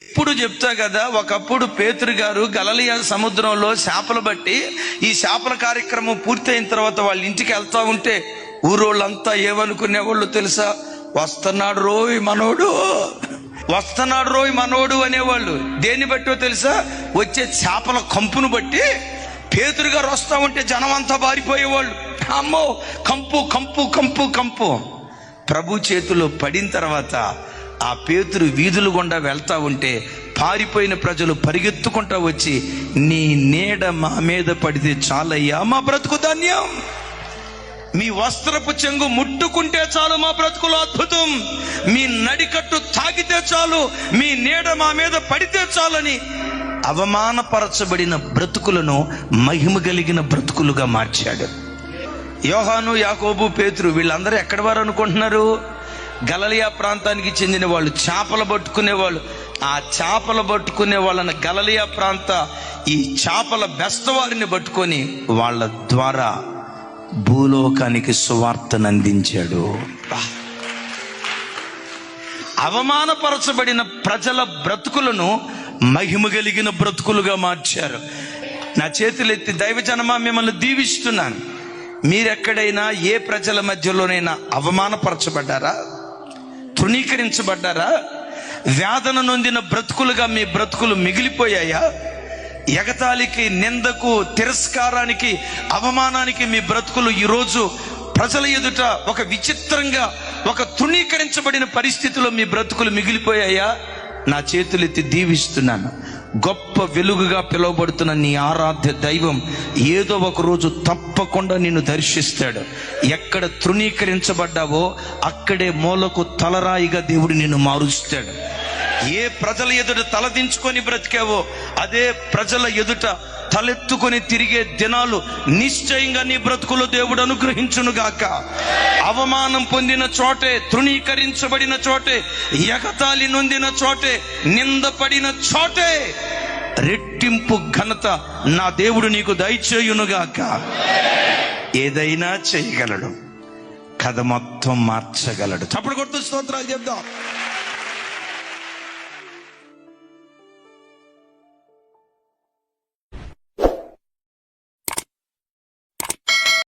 ఇప్పుడు చెప్తా కదా, ఒకప్పుడు పేతురు గారు గలిలయ సముద్రంలో చేపలు బట్టి ఈ చేపల కార్యక్రమం పూర్తయిన తర్వాత వాళ్ళ ఇంటికి వెళ్తా ఉంటే ఊరోళ్ళంతా ఏమనుకునేవాళ్ళు తెలుసా? వస్తున్నాడు రోయ్ మనోడు, వస్తున్నాడు రోయ్ మనోడు అనేవాళ్ళు. దేన్ని బట్టో తెలుసా? వచ్చే చేపల కంపును బట్టి పేతురు గారు వస్తా ఉంటే జనం అంతా బారిపోయేవాళ్ళు. అమ్మో కంపు కంపు కంపు కంపు. ప్రభు చేతిలో పడిన తర్వాత ఆ పేతురు వీధులు గుండా వెళ్తా ఉంటే పారిపోయిన ప్రజలు పరిగెత్తుకుంటా వచ్చి, నీ నీడ మా మీద పడితే చాలయ్యా మా బ్రతుకు ధన్యం, మీ వస్త్రపు చెంగు ముట్టుకుంటే చాలు మా బ్రతుకులు అద్భుతం, మీ నడికట్టు తాకితే చాలు, మీ నీడ మా మీద పడితే చాలని అవమానపరచబడిన బ్రతుకులను మహిమ కలిగిన బ్రతుకులుగా మార్చాడు. యోహాను, యాకోబు, పేతురు వీళ్ళందరూ ఎక్కడి వారు అనుకుంటున్నారు? గలిలయ ప్రాంతానికి చెందిన వాళ్ళు, చేపలు పట్టుకునే వాళ్ళు. ఆ చేపలు పట్టుకునే వాళ్ళని గలిలయ ప్రాంత ఈ చేపల బెస్తవారిని పట్టుకొని వాళ్ళ ద్వారా భూలోకానికి సువార్తను అందించాడు. అవమానపరచబడిన ప్రజల బ్రతుకులను మహిమ కలిగిన బ్రతుకులుగా మార్చారు. నా చేతులెత్తి దైవజనమా మిమ్మల్ని దీవిస్తున్నాను. మీరెక్కడైనా ఏ ప్రజల మధ్యలోనైనా అవమానపరచబడ్డారా? తృణీకరించబడ్డారా? వేదన నొందిన బ్రతుకులుగా మీ బ్రతుకులు మిగిలిపోయాయా? ఎగతాళికి, నిందకు, తిరస్కారానికి, అవమానానికి మీ బ్రతుకులు ఈరోజు ప్రజల ఎదుట ఒక విచిత్రంగా, ఒక తృణీకరించబడిన పరిస్థితిలో మీ బ్రతుకులు మిగిలిపోయాయా? నా చేతులెత్తి దీవిస్తున్నాను. గొప్ప వెలుగుగా పిలువబడుతున్న నీ ఆరాధ్య దైవం ఏదో ఒక రోజు తప్పకుండా నిన్ను దర్శిస్తాడు. ఎక్కడ తృణీకరించబడ్డావో అక్కడే మూలకు తలరాయిగా దేవుడు నిన్ను మారుస్తాడు. ఏ ప్రజల ఎదుట తలదించుకొని బ్రతికావో అదే ప్రజల ఎదుట తలెత్తుకొని తిరిగే దినాలు నిశ్చయంగా నీ బ్రతుకులో దేవుడు అనుగ్రహించునుగాక. అవమానం పొందిన చోటే, తృణీకరించబడిన చోటే, ఎగతాళి నొందిన చోటే, నిందపడిన చోటే రెట్టింపు ఘనత నా దేవుడు నీకు దయచేయునుగాక. ఏదైనా చేయగలడు, కథ మొత్తం మార్చగలడు. చప్పుడు కొడుతూ స్తోత్రాలు చెప్దాం.